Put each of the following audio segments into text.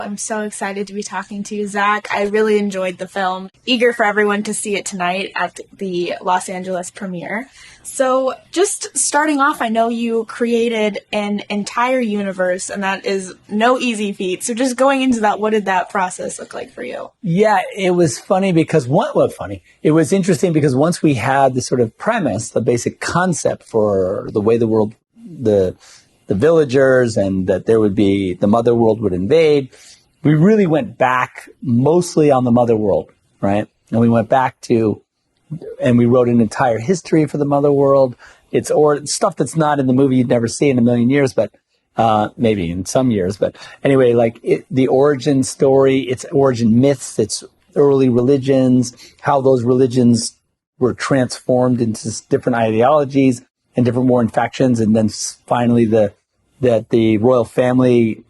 I'm so excited to be talking to you, Zach. I really enjoyed the film. Eager for everyone to see it tonight at the Los Angeles premiere. So just starting off, I know you created an entire universe, and that is no easy feat. So just going into that, what did that process look like for you? Yeah, it was funny because it was interesting because once we had the sort of premise, the basic concept for the way the world, the villagers, and that there would be, the mother world would invade, we really went back mostly on the mother world, right? And we went back to, and we wrote an entire history for the mother world. It's stuff that's not in the movie you'd never see in a million years, but maybe in some years. But anyway, the origin story, its origin myths, its early religions, how those religions were transformed into different ideologies and different warring factions, and then finally that the royal family,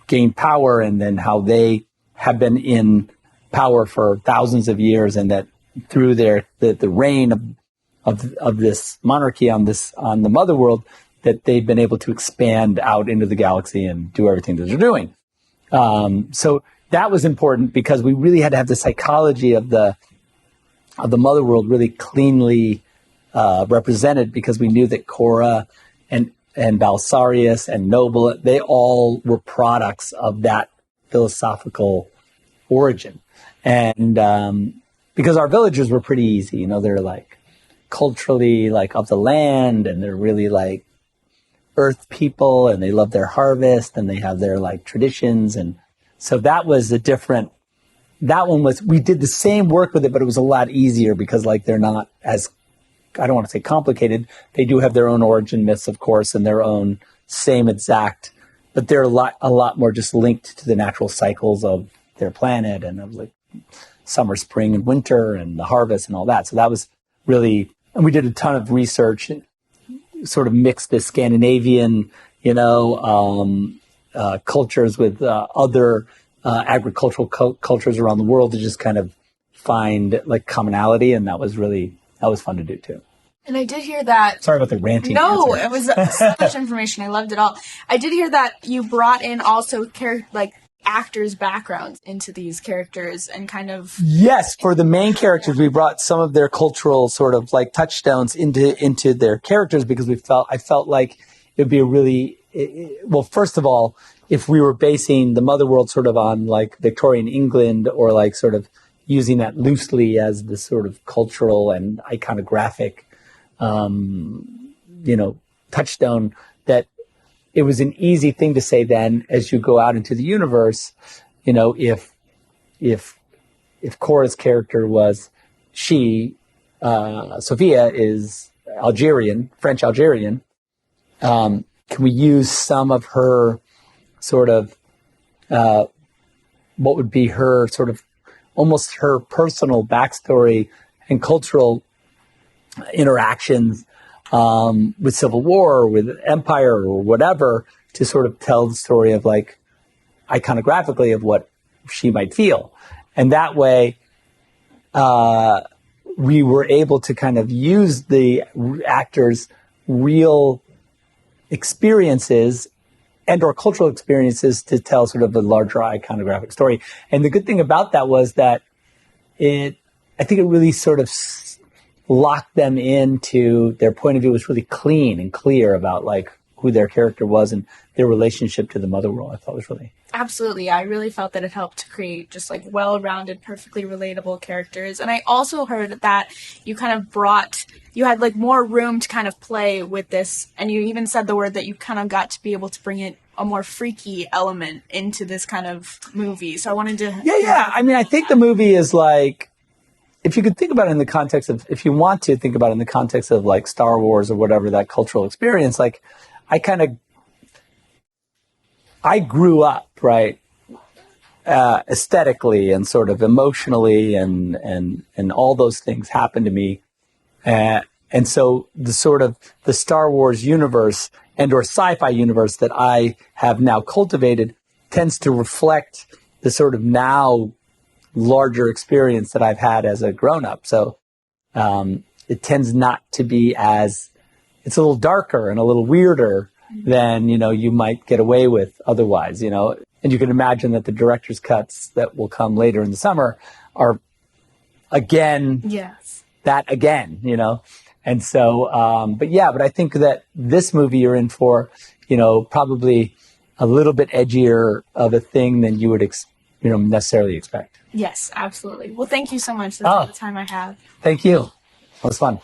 gained power, and then how they have been in power for thousands of years, and that through the reign of this monarchy on the mother world, that they've been able to expand out into the galaxy and do everything that they're doing. So that was important because we really had to have the psychology of the mother world really cleanly represented, because we knew that Korra and Balsarius and Noble, they all were products of that philosophical origin. And because our villagers were pretty easy, they're like culturally like of the land, and they're really like earth people, and they love their harvest, and they have their like traditions. And so that was we did the same work with it, but it was a lot easier because like they're not as, I don't want to say complicated. They do have their own origin myths, of course, and their own same exact, but they're a lot more just linked to the natural cycles of their planet, and of like summer, spring, and winter, and the harvest and all that. So that was really, and we did a ton of research, sort of mixed the Scandinavian, cultures with other agricultural cultures around the world to just kind of find like commonality, and that was fun to do too. And I did hear that... Sorry about the ranting. No, it was so much information. I loved it all. I did hear that you brought in also actors' backgrounds into these characters and kind of... Yes, for the main characters, we brought some of their cultural sort of like touchstones into their characters, because I felt like it would be a really... well, first of all, if we were basing the mother world sort of on like Victorian England, or like sort of using that loosely as the sort of cultural and iconographic, touchstone, that it was an easy thing to say then as you go out into the universe, if Korra's character was Sophia is Algerian, French Algerian, can we use some of her sort of, what would be her sort of, almost her personal backstory and cultural interactions with Civil War or with Empire or whatever, to sort of tell the story of like iconographically of what she might feel. And that way, we were able to kind of use the actors' real experiences and or cultural experiences to tell sort of a larger iconographic story. And the good thing about that was that I think it really sort of locked them into their point of view, was really clean and clear about like who their character was and their relationship to the mother world. I thought was really... Absolutely. I really felt that it helped to create just like well-rounded, perfectly relatable characters. And I also heard that you kind of you had like more room to kind of play with this. And you even said the word that you kind of got to be able to bring in a more freaky element into this kind of movie. So I wanted to... Yeah. I mean, I think the movie is like, if you could think about it in the context of, if you want to think about it in the context of like Star Wars or whatever, that cultural experience, like I grew up, right, aesthetically and sort of emotionally, and all those things happened to me. And so the sort of the Star Wars universe and or sci-fi universe that I have now cultivated tends to reflect the sort of now larger experience that I've had as a grown-up. So it tends not to be as, it's a little darker and a little weirder than, you might get away with otherwise. And you can imagine that the director's cuts that will come later in the summer are again, Yes. that again, you know? And so, but I think that this movie you're in for, you know, probably a little bit edgier of a thing than you would, necessarily expect. Yes, absolutely. Well, thank you so much. That's all the time I have. Thank you. It was fun.